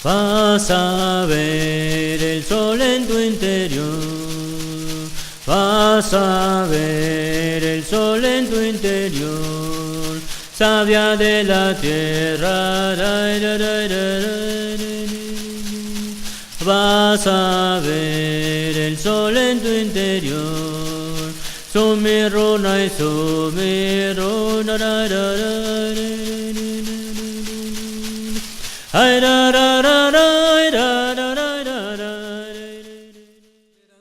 Vas a ver el sol en tu interior. Vas a ver el sol en tu interior. Savia de la tierra. Vas a ver el sol en tu interior. Sumiruna y sumiruna.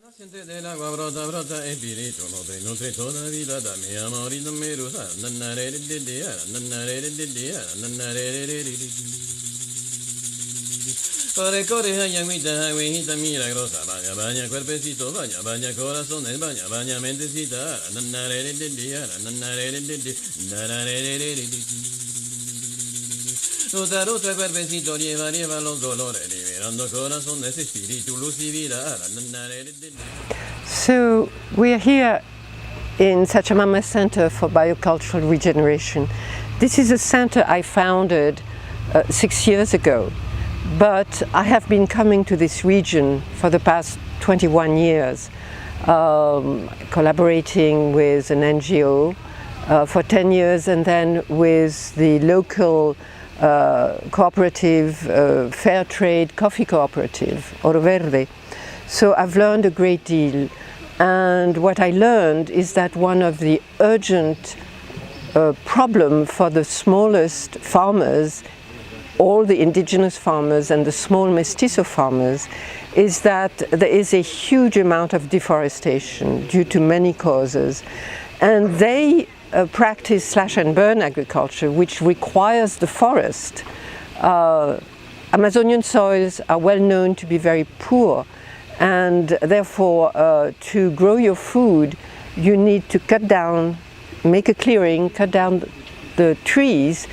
Naciente del agua brota, brota espíritu, nutre toda vida, dame amor y dame luz. Corre, corre, agüita, agüita milagrosa, baña, baña, cuerpecito, baña, baña, corazones, baña, baña, mentecita. Ruta, ruta, cuerpecito, lleva, lleva los dolores, liberando corazones, espíritu, luz y vida. So we are here in Sachamama Center for Biocultural Regeneration. This is a center I founded 6 years ago, but I have been coming to this region for the past 21 years, collaborating with an NGO for 10 years, and then with the local cooperative, fair trade coffee cooperative, Oro Verde. So I've learned a great deal, and what I learned is that one of the urgent problem for the smallest farmers, all the indigenous farmers and the small mestizo farmers, is that there is a huge amount of deforestation due to many causes, and they practice slash and burn agriculture, which requires the forest. Amazonian soils are well known to be very poor, and therefore to grow your food you need to cut down, make a clearing, cut down the trees,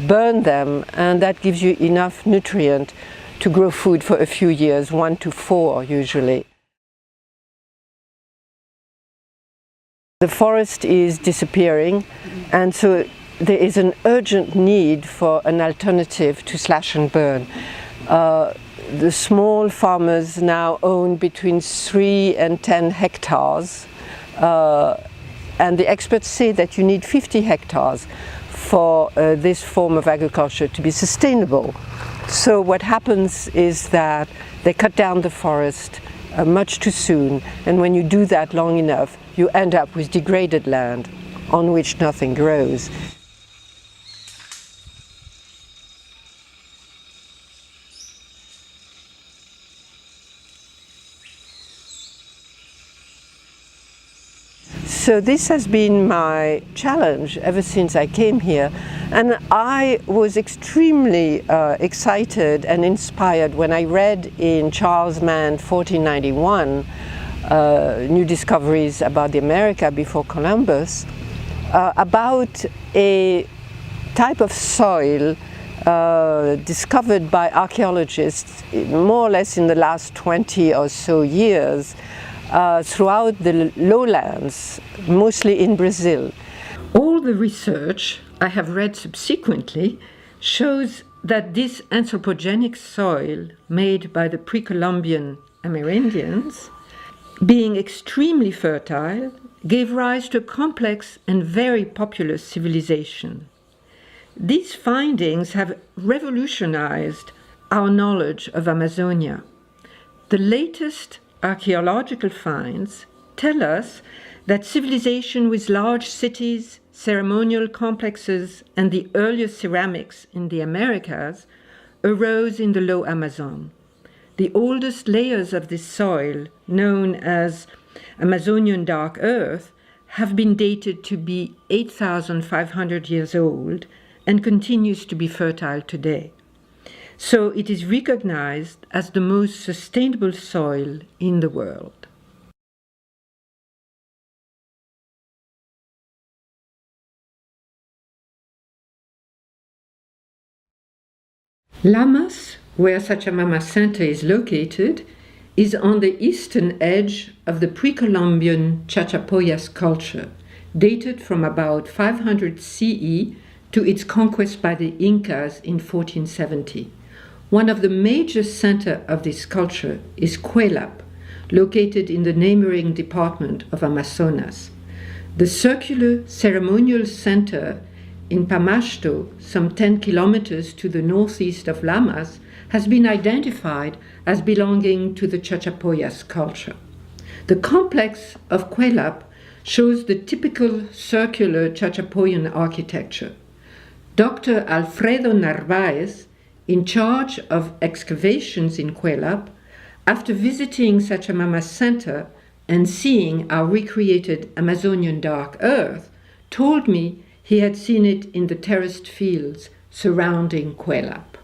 burn them, and that gives you enough nutrient to grow food for a few years, 1 to 4 usually. The forest is disappearing, and so there is an urgent need for an alternative to slash and burn. The small farmers now own between 3 and 10 hectares, and the experts say that you need 50 hectares for this form of agriculture to be sustainable. So what happens is that they cut down the forest much too soon, and when you do that long enough, you end up with degraded land on which nothing grows. So this has been my challenge ever since I came here, and I was extremely excited and inspired when I read in Charles Mann 1491 New Discoveries about the America before Columbus, about a type of soil discovered by archaeologists more or less in the last 20 or so years throughout the lowlands, mostly in Brazil. All the research I have read subsequently shows that this anthropogenic soil made by the pre-Columbian Amerindians, being extremely fertile, gave rise to a complex and very populous civilization. These findings have revolutionized our knowledge of Amazonia. The latest archaeological finds tell us that civilization with large cities, ceremonial complexes, and the earliest ceramics in the Americas arose in the low Amazon. The oldest layers of this soil, known as Amazonian dark earth, have been dated to be 8,500 years old and continues to be fertile today. So it is recognized as the most sustainable soil in the world. Lamas, where Sachamama Center is located, is on the eastern edge of the pre-Columbian Chachapoyas culture, dated from about 500 CE to its conquest by the Incas in 1470. One of the major centers of this culture is Cuelap, located in the neighboring department of Amazonas. The circular ceremonial center in Pamasto, some 10 kilometers to the northeast of Lamas, has been identified as belonging to the Chachapoyas culture. The complex of Cuelap shows the typical circular Chachapoyan architecture. Dr. Alfredo Narvaez, in charge of excavations in Cuelap, after visiting Sachamama's center and seeing our recreated Amazonian dark earth, told me he had seen it in the terraced fields surrounding Cuelap.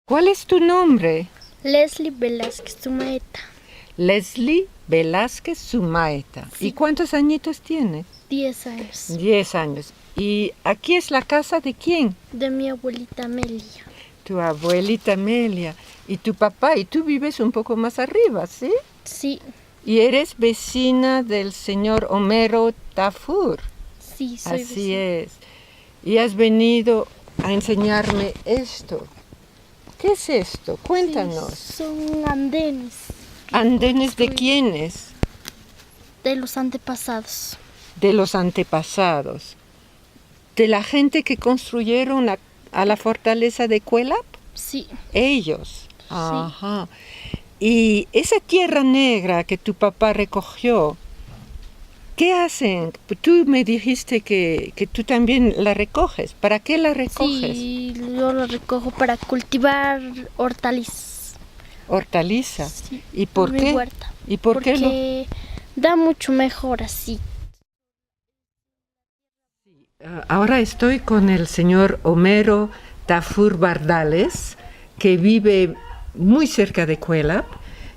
¿Cuál es tu nombre? Leslie Velázquez Sumaeta. Leslie Velázquez Sumaeta. Sí. ¿Y cuántos añitos tienes? 10 años. 10 años. ¿Y aquí es la casa de quién? De mi abuelita Amelia. Tu abuelita Amelia. ¿Y tu papá? Y tú vives un poco más arriba, ¿sí? Sí, Y eres vecina del señor Homero Tafur. sí, soy Así vecina. es. Y has venido a enseñarme esto. ¿Qué es esto? Cuéntanos. Sí, son andenes ¿Andenes de Sí. quiénes? de los antepasados. De los antepasados. ¿De la gente que construyeron a la fortaleza de Cuelap? Sí, Ellos. Ajá. Y esa tierra negra que tu papá recogió, ¿qué hacen? Tú me dijiste que tú también la recoges. ¿Para qué la recoges? sí, yo lo recojo para cultivar hortalizas. Hortaliza. Sí, ¿Y por mi qué? huerta. ¿Y por qué lo...? Porque da mucho mejor así. Ahora estoy con el señor Homero Tafur Bardales, que vive muy cerca de Cuelap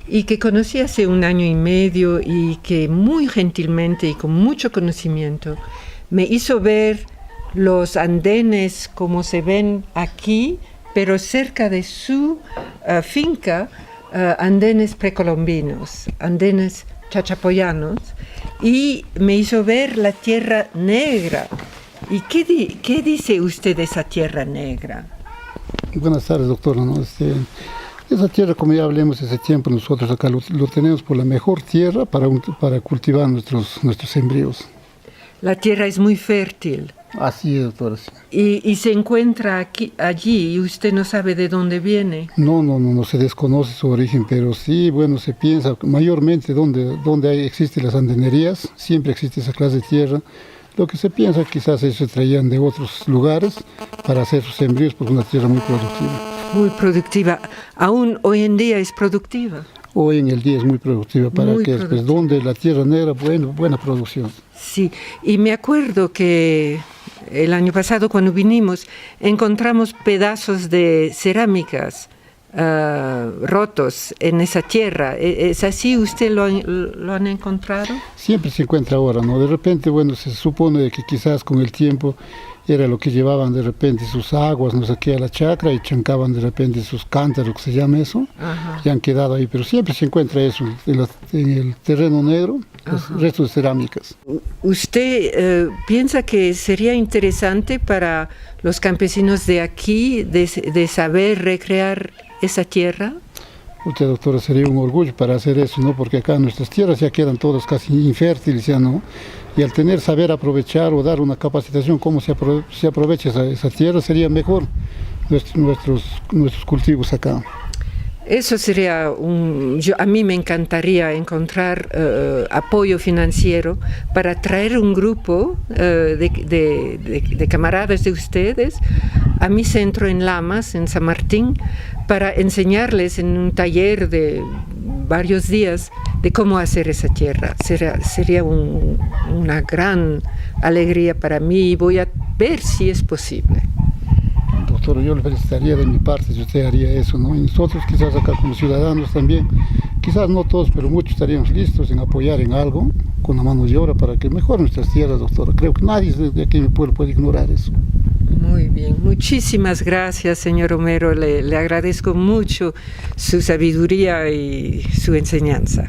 y que conocí hace 1 año y medio y que muy gentilmente y con mucho conocimiento me hizo ver los andenes como se ven aquí, pero cerca de su finca, andenes precolombinos, andenes chachapoyanos, y me hizo ver la tierra negra. ¿Y qué dice usted de esa tierra negra? Buenas tardes, doctora. ¿No? Esa tierra, como ya hablemos ese tiempo, nosotros acá lo tenemos por la mejor tierra para cultivar nuestros sembríos. La tierra es muy fértil. Así es, doctora. Sí. Y se encuentra allí y usted no sabe de dónde viene. No se desconoce su origen, pero sí, bueno, se piensa mayormente donde existen las andenerías, siempre existe esa clase de tierra. Lo que se piensa quizás ellos se traían de otros lugares para hacer sus sembríos, porque es una tierra muy productiva. Muy productiva. Aún hoy en día es productiva. Hoy en el día es muy productiva para Muy que productiva. donde la tierra negra, buena producción. Sí, y me acuerdo que el año pasado cuando vinimos encontramos pedazos de cerámicas rotos en esa tierra. ¿Es así? ¿Usted lo han encontrado? Siempre se encuentra ahora, ¿no? De repente, bueno, se supone que quizás con el tiempo era lo que llevaban de repente sus aguas, no sé qué, a la chacra y chancaban de repente sus cántaros, que se llama eso, Ajá. y han quedado ahí, pero siempre se encuentra eso, en el terreno negro, los restos de cerámicas. ¿Usted piensa que sería interesante para los campesinos de aquí de saber recrear esa tierra? Usted, doctora, sería un orgullo para hacer eso, ¿no? Porque acá nuestras tierras ya quedan todas casi infértiles, ya no. Y al saber aprovechar o dar una capacitación cómo se aprovecha esa tierra, sería mejor nuestros cultivos acá. Eso sería a mí me encantaría encontrar apoyo financiero para traer un grupo de camaradas de ustedes a mi centro en Lamas, en San Martín, para enseñarles en un taller de varios días de cómo hacer esa tierra. Sería una gran alegría para mí y voy a ver si es posible. Doctor, yo le felicitaría de mi parte si usted haría eso, ¿no? Y nosotros quizás acá como ciudadanos también, quizás no todos, pero muchos estaríamos listos en apoyar en algo con la mano de obra para que mejoren nuestras tierras, doctora. Creo que nadie de aquí en mi pueblo puede ignorar eso. Muy bien, muchísimas gracias, señor Homero. Le agradezco mucho su sabiduría y su enseñanza.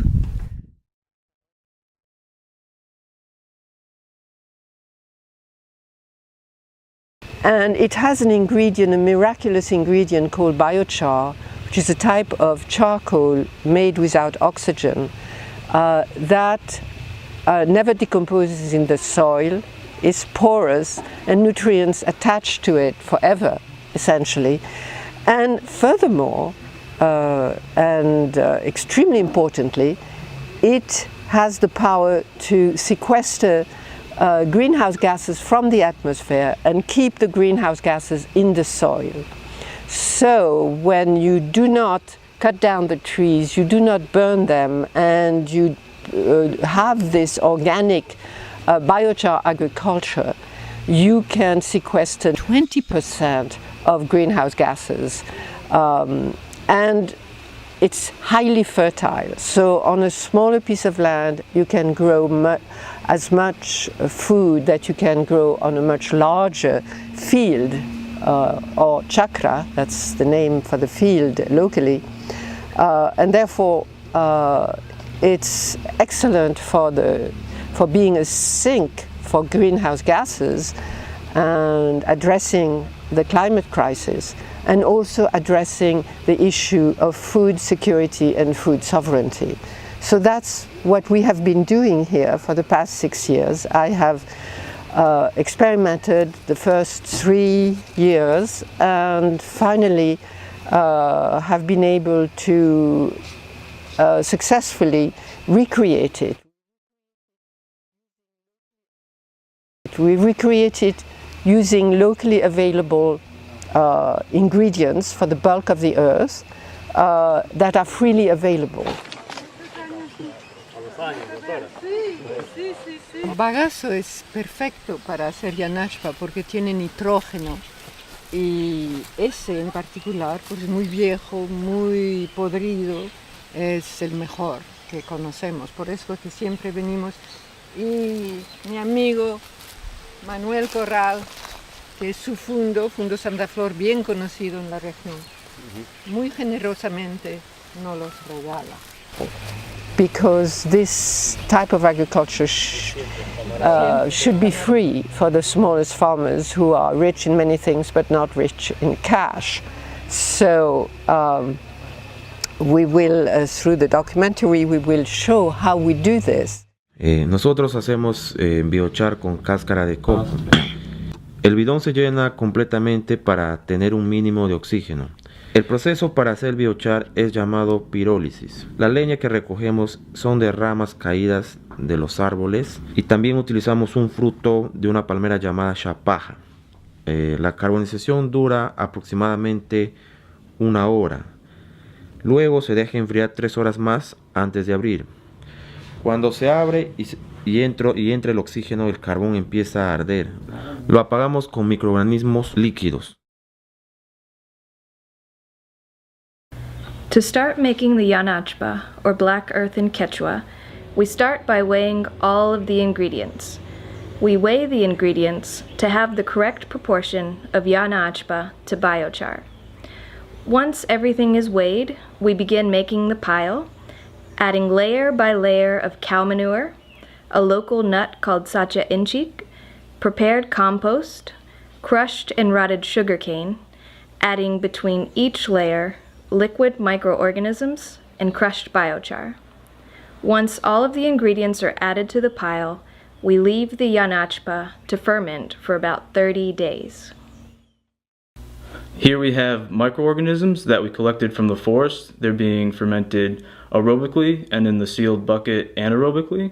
And it has an ingredient, a miraculous ingredient called biochar, which is a type of charcoal made without oxygen that never decomposes in the soil, is porous, and nutrients attach to it forever, essentially. And furthermore, extremely importantly, it has the power to sequester greenhouse gases from the atmosphere and keep the greenhouse gases in the soil. So when you do not cut down the trees, you do not burn them, and you have this organic biochar agriculture, you can sequester 20% of greenhouse gases, and it's highly fertile. So on a smaller piece of land you can grow as much food that you can grow on a much larger field, or chakra, that's the name for the field locally, and therefore it's excellent for being a sink for greenhouse gases and addressing the climate crisis, and also addressing the issue of food security and food sovereignty. So that's what we have been doing here for the past 6 years. I have experimented the first 3 years and finally have been able to successfully recreate it. We recreate it using locally available ingredients for the bulk of the earth that are freely available. Bagazo es perfecto para hacer yanachpa porque tiene nitrógeno, y ese en particular, pues es muy viejo, muy podrido, es el mejor que conocemos. Por eso es que siempre venimos, y mi amigo Manuel Corral, que es su Fundo Santa Flor, bien conocido en la región, muy generosamente nos los regala. Because this type of agriculture should be free for the smallest farmers who are rich in many things but not rich in cash. So we will, through the documentary, we will show how we do this. Nosotros hacemos biochar con cáscara de coco. El bidón se llena completamente para tener un mínimo de oxígeno. El proceso para hacer biochar es llamado pirólisis. La leña que recogemos son de ramas caídas de los árboles, y también utilizamos un fruto de una palmera llamada chapaja. La carbonización dura aproximadamente 1 hora. Luego se deja enfriar 3 horas más antes de abrir. Cuando se abre y entra el oxígeno, el carbón empieza a arder. Lo apagamos con microorganismos líquidos. To start making the yanachpa, or black earth in Quechua, we start by weighing all of the ingredients. We weigh the ingredients to have the correct proportion of yanachpa to biochar. Once everything is weighed, we begin making the pile, adding layer by layer of cow manure, a local nut called sacha inchik, prepared compost, crushed and rotted sugarcane, adding between each layer liquid microorganisms, and crushed biochar. Once all of the ingredients are added to the pile, we leave the yanachpa to ferment for about 30 days. Here we have microorganisms that we collected from the forest. They're being fermented aerobically and in the sealed bucket anaerobically.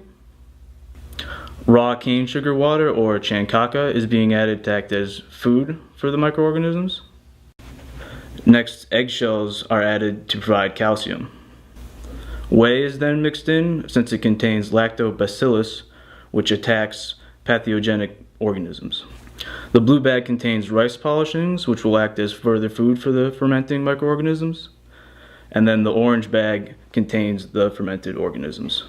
Raw cane sugar water, or chankaka, is being added to act as food for the microorganisms. Next, eggshells are added to provide calcium. Whey is then mixed in, since it contains lactobacillus, which attacks pathogenic organisms. The blue bag contains rice polishings, which will act as further food for the fermenting microorganisms. And then the orange bag contains the fermented organisms.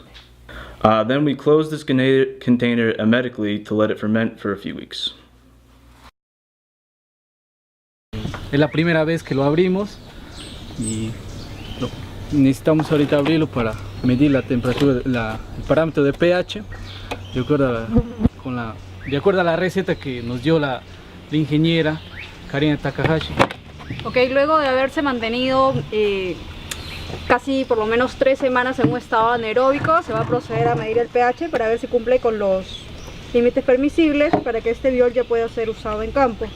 Then we close this container hermetically to let it ferment for a few weeks. Es la primera vez que lo abrimos y necesitamos ahorita abrirlo para medir la temperatura, el parámetro de pH, de acuerdo a la receta que nos dio la la ingeniera Karina Takahashi. Ok, luego de haberse mantenido casi por lo menos 3 semanas en un estado anaeróbico, se va a proceder a medir el pH para ver si cumple con los límites permisibles para que este biol ya pueda ser usado en campo.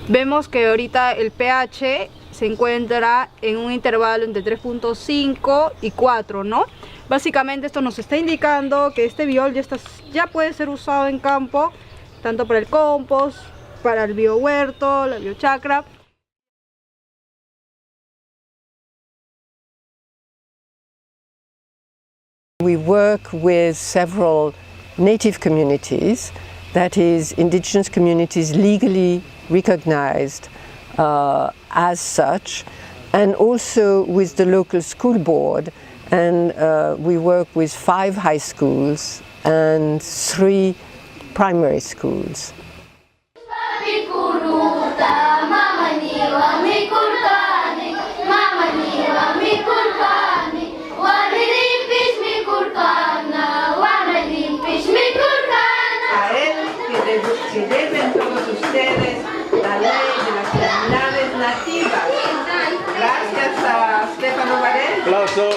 Vemos que ahorita el pH se encuentra en un intervalo entre 3.5 y 4, ¿no? Básicamente esto nos está indicando que este biol ya puede ser usado en campo, tanto para el compost, para el biohuerto, la biochacra. We work with several native communities, that is, indigenous communities legally recognized as such, and also with the local school board, and we work with 5 high schools and 3 primary schools. Que deben todos ustedes la ley de las comunidades nativas. Gracias a Stefano Varela. ¡Aplauso!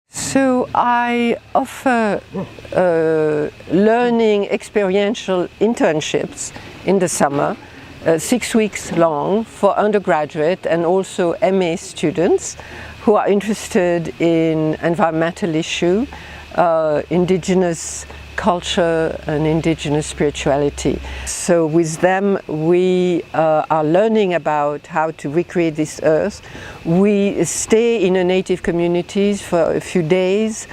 So I offer learning experiential internships in the summer, 6 weeks long, for undergraduate and also MA students who are interested in environmental issue, indigenous culture and indigenous spirituality. So with them we are learning about how to recreate this earth. We stay in a native communities for a few days.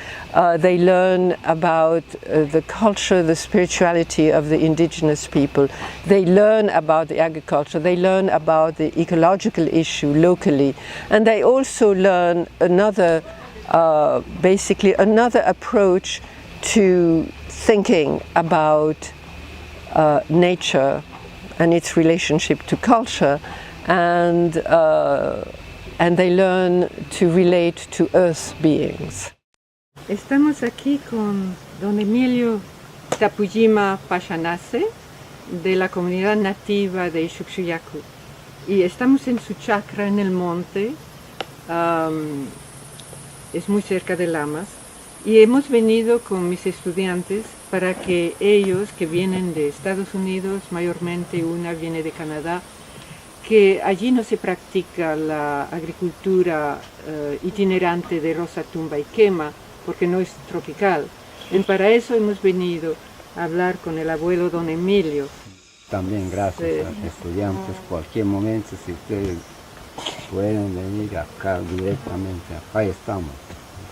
They learn about the culture, the spirituality of the indigenous people. They learn about the agriculture. They learn about the ecological issue locally. And they also learn another, basically another approach to thinking about nature and its relationship to culture, and they learn to relate to earth beings. Estamos aquí con don Emilio Tapujima Pachanase de la comunidad nativa de Ixuxuyacu, y estamos en su chacra en el monte, es muy cerca de Lamas. Y hemos venido con mis estudiantes para que ellos, que vienen de Estados Unidos, mayormente una viene de Canadá, que allí no se practica la agricultura itinerante de rosa, tumba y quema, porque no es tropical. Y para eso hemos venido a hablar con el abuelo don Emilio. También gracias a los estudiantes, cualquier momento si ustedes pueden venir acá directamente, acá estamos.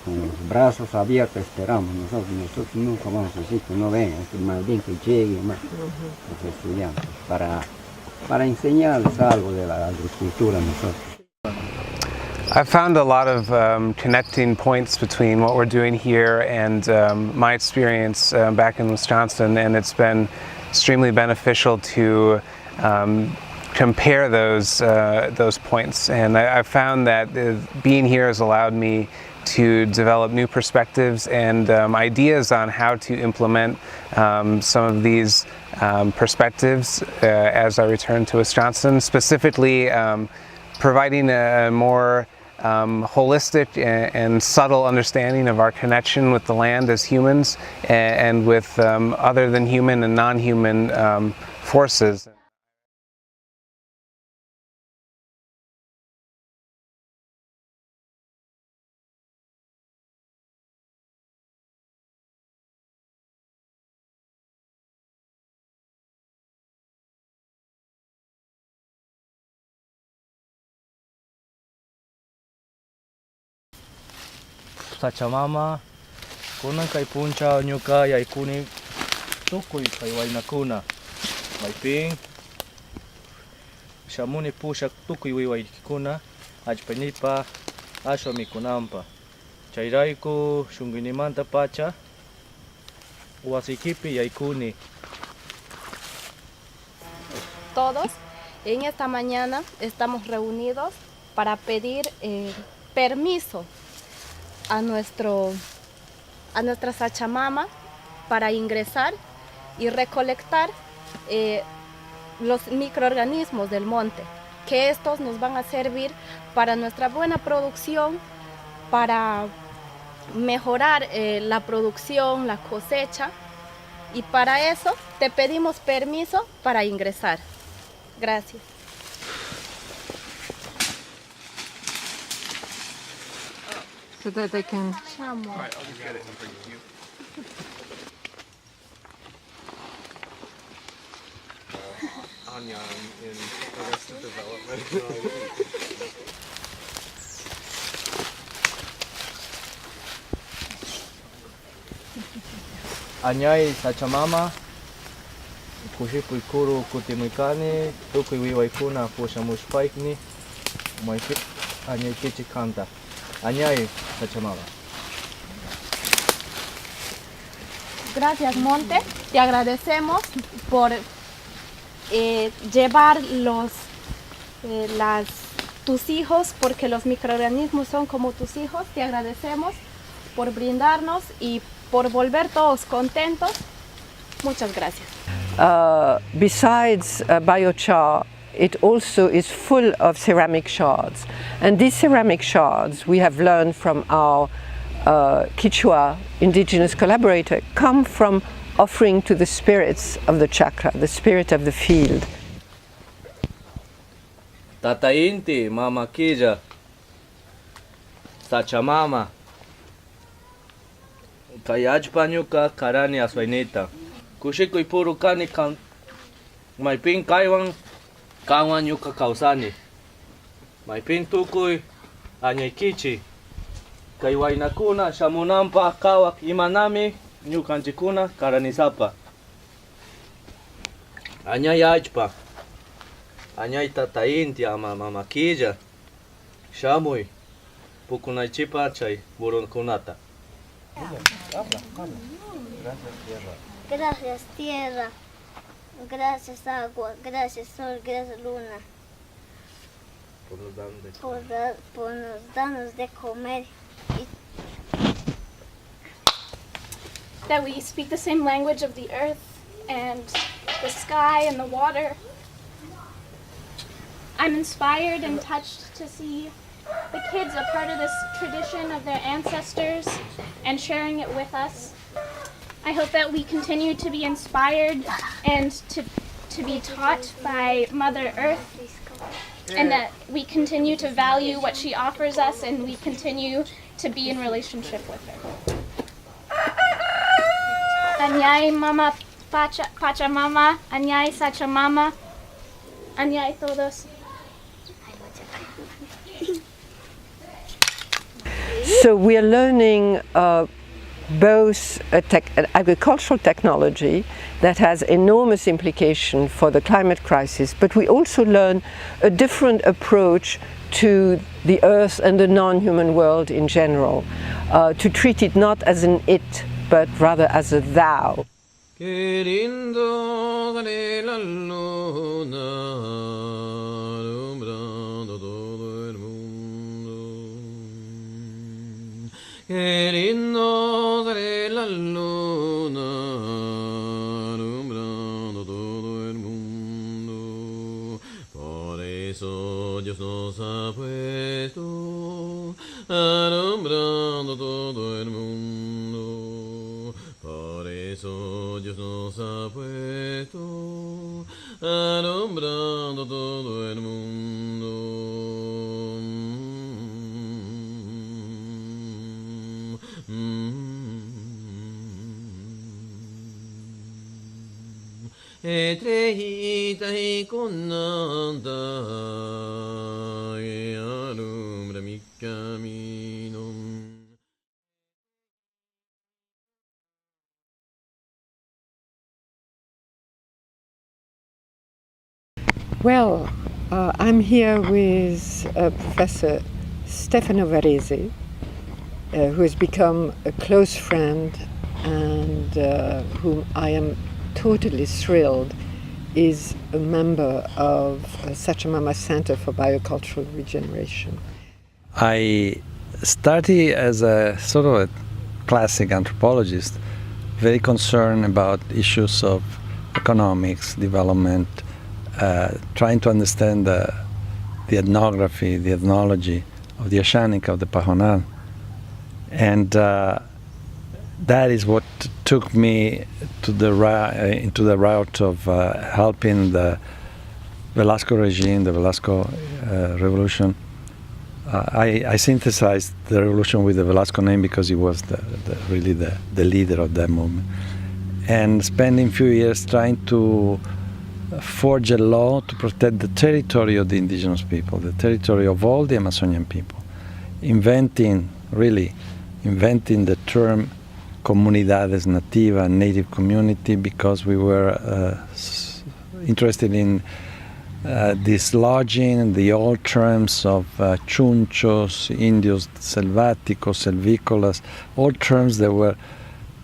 Con los brazos abiertos esperamos, nosotros nunca vamos a decir que no vengan, que más bien que lleguen más los estudiantes para enseñarles algo de la agricultura nosotros. I've found a lot of connecting points between what we're doing here and my experience back in Wisconsin, and it's been extremely beneficial to compare those points. And I've found that being here has allowed me to develop new perspectives and ideas on how to implement some of these perspectives as I return to Wisconsin, specifically providing a more holistic and subtle understanding of our connection with the land as humans and with other than human and non-human forces. Pachamama, kunan kay puncha ñuka yaykuni tukuy kay waynakuna. Maipin, Shamuni pusha tukuiwaikuna, Achpenipa, Ashwa mikunampa. Chairaiku, Shunginimanta pacha, Uasikipi yaikuni. Todos, en esta mañana estamos reunidos para pedir permiso a nuestra Sachamama para ingresar y recolectar los microorganismos del monte, que estos nos van a servir para nuestra buena producción, para mejorar la producción, la cosecha, y para eso te pedimos permiso para ingresar. Gracias. So that they can... Anya in Arrested Development. Anyai Sachamama, Kushipu Ikuru Kutimikani, Tuku Wiwaikuna Pushamushpaikni, Maiki Anyai Kichikanta. Anyai Sachamama. Gracias, Monte. Te agradecemos por llevar tus hijos, porque los microorganismos son como tus hijos. Te agradecemos por brindarnos y por volver todos contentos. Muchas gracias. Besides biochar, it also is full of ceramic shards. And these ceramic shards, we have learned from our Quechua indigenous collaborator, come from offering to the spirits of the chakra, the spirit of the field. Tata Inti, Mama Kija, Sachamama, Kayajpanyuka, Karani Aswainita, Kushiko Ipuru Kani Kan, Maipin Kaiwan, Kawan Yuka Kausani, Maipin Tukui, Anyekichi, Kaiwainakuna, Shamunampa, Kawak, Imanami, Nyukanchikuna, Karanisapa. Anyay Ajpa, Anyay Tata Inti, Mama Kija, Shamui, Pukunaichipa, Chay, Burunkunata. Gracias tierra, gracias agua, gracias sol, gracias luna, por nos darnos de comer. That we speak the same language of the earth and the sky and the water. I'm inspired and touched to see the kids a part of this tradition of their ancestors and sharing it with us. I hope that we continue to be inspired and to be taught by Mother Earth, and that we continue to value what she offers us and we continue to be in relationship with her. Anyay Mama Pachamama, Anyay Sachamama, Anyay todos. So we are learning both an agricultural technology that has enormous implication for the climate crisis, but we also learn a different approach to the earth and the non-human world in general, to treat it not as an it, but rather as a thou. Qué lindo sale la luna, alumbrando todo el mundo. Qué lindo sale la luna, alumbrando todo el mundo. Por eso Dios nos ha puesto, alumbrando todo el mundo. Por eso Dios nos ha puesto, alumbrando todo el mundo. Estrellita y con nada que alumbra mi camino. Well, I'm here with Professor Stefano Varese, who has become a close friend and whom I am totally thrilled is a member of Sachamama Center for Biocultural Regeneration. I started as a sort of a classic anthropologist, very concerned about issues of economics, development, trying to understand the ethnography, the ethnology of the Ashaninka of the Pahonal. And that is what took me to into the route of helping the Velasco regime, the Velasco revolution. I synthesized the revolution with the Velasco name because he was really the leader of that movement. And spending a few years trying to forge a law to protect the territory of the indigenous people, the territory of all the Amazonian people, inventing the term comunidades nativa, native community, because we were interested in dislodging the old terms of chunchos, indios selváticos, selvícolas, all terms that were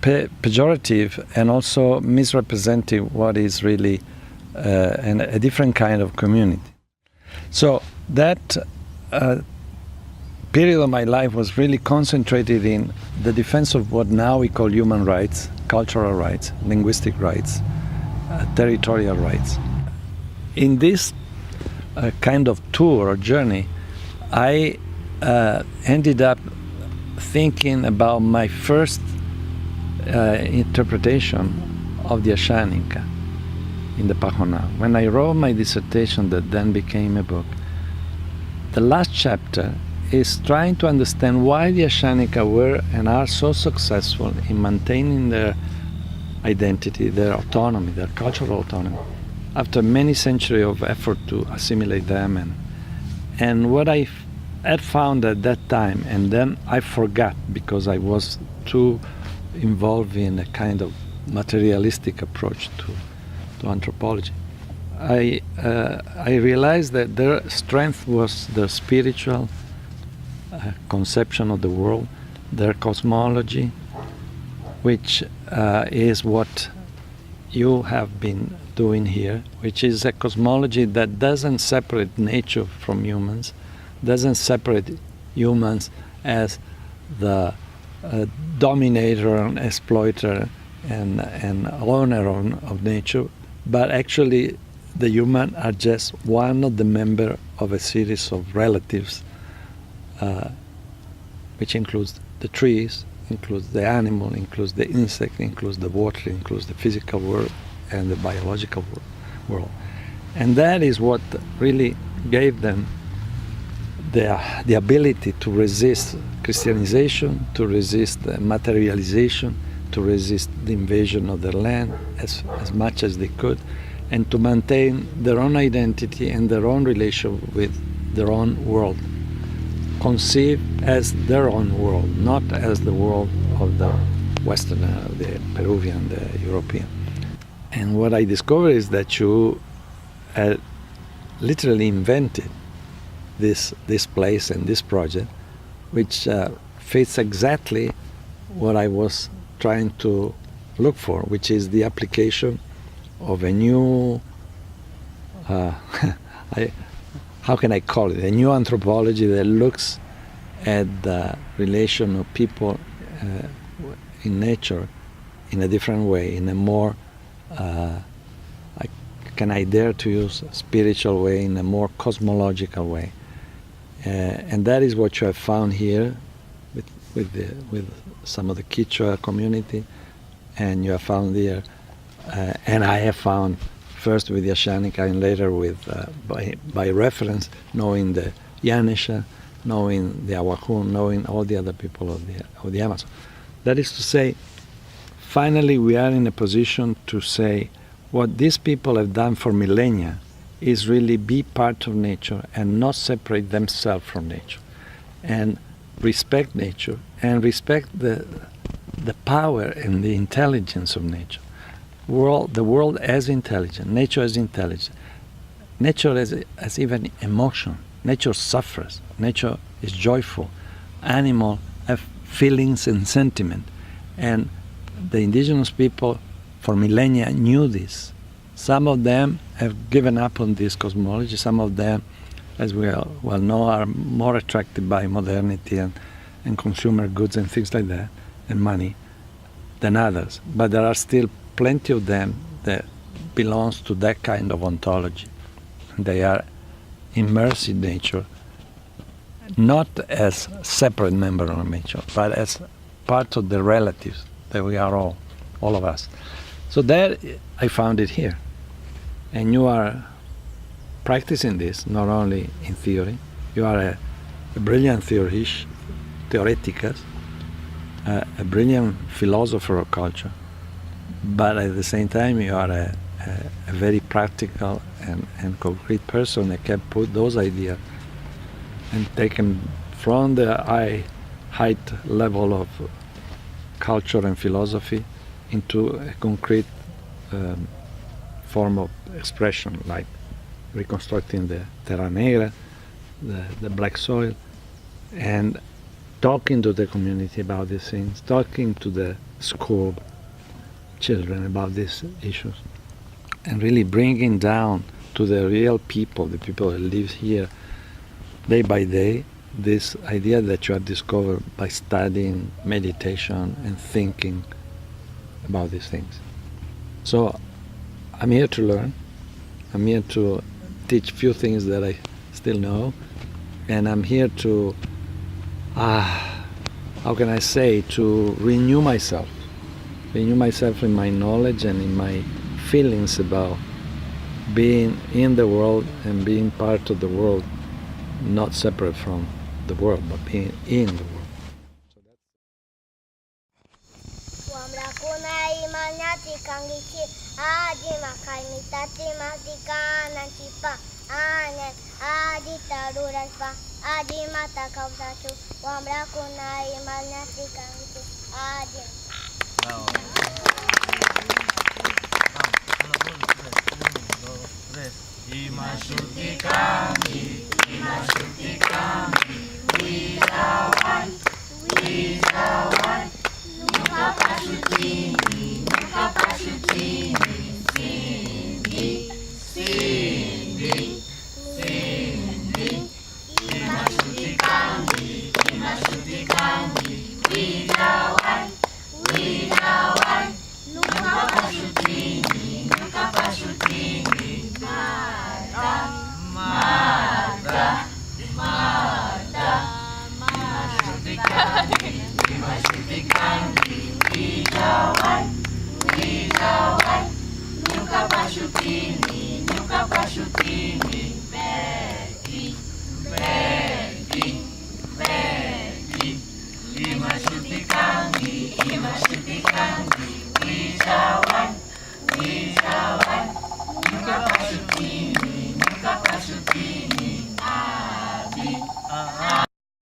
pejorative and also misrepresenting what is really a different kind of community. So that period of my life was really concentrated in the defense of what now we call human rights, cultural rights, linguistic rights, territorial rights. In this kind of tour or journey, I ended up thinking about my first interpretation of the Ashaninka in the Pahonal. When I wrote my dissertation that then became a book, the last chapter is trying to understand why the Ashaninka were and are so successful in maintaining their identity, their autonomy, their cultural autonomy, after many centuries of effort to assimilate them. And what I had found at that time, and then I forgot because I was too involved in a kind of materialistic approach to anthropology. I realized that their strength was their spiritual conception of the world, their cosmology, which is what you have been doing here, which is a cosmology that doesn't separate nature from humans, doesn't separate humans as the dominator and exploiter and owner of nature, but actually the human are just one of the members of a series of relatives, which includes the trees, includes the animal, includes the insect, includes the water, includes the physical world and the biological world. And that is what really gave them the ability to resist Christianization, to resist materialization, to resist the invasion of their land as much as they could, and to maintain their own identity and their own relation with their own world, conceived as their own world, not as the world of the Westerner, the Peruvian, the European. And what I discovered is that you had literally invented this place and this project, which fits exactly what I was trying to look for, which is the application of a new, how can I call it, a new anthropology that looks at the relation of people in nature in a different way, in a more, can I dare to use a spiritual way, in a more cosmological way. And that is what you have found here with some of the Quechua community, and you have found here, and I have found first with the Ashaninka and later with, by reference, knowing the Yanesha, knowing the Awajún, knowing all the other people of the Amazon. That is to say, finally we are in a position to say what these people have done for millennia is really be part of nature and not separate themselves from nature, and respect nature and respect the power and the intelligence of nature. The world as intelligent, nature as intelligent. nature has even emotion. Nature suffers. Nature is joyful. Animals have feelings and sentiment. And the indigenous people for millennia knew this. Some of them have given up on this cosmology. Some of them, as we well know, are more attracted by modernity and consumer goods and things like that, and money, than others. But there are still plenty of them that belongs to that kind of ontology. They are immersed in nature, not as separate members of nature, but as part of the relatives that we are all of us. So that I found it here. And you are practicing this not only in theory, you are a brilliant theoreticus, a brilliant philosopher of culture, but at the same time you are a very practical and concrete person that can put those ideas and take them from the height level of culture and philosophy into a concrete form of expression, like reconstructing the Terra Negra, the black soil, and talking to the community about these things, talking to the school children about these issues, and really bringing down to the real people, the people that live here day by day, this idea that you have discovered by studying meditation and thinking about these things. So I'm here to learn. I'm here to teach few things that I still know, and I'm here to, how can I say, to renew myself in my knowledge and in my feelings about being in the world and being part of the world, not separate from the world, but being in the world. Nunca Pashutini, Becky, Becky.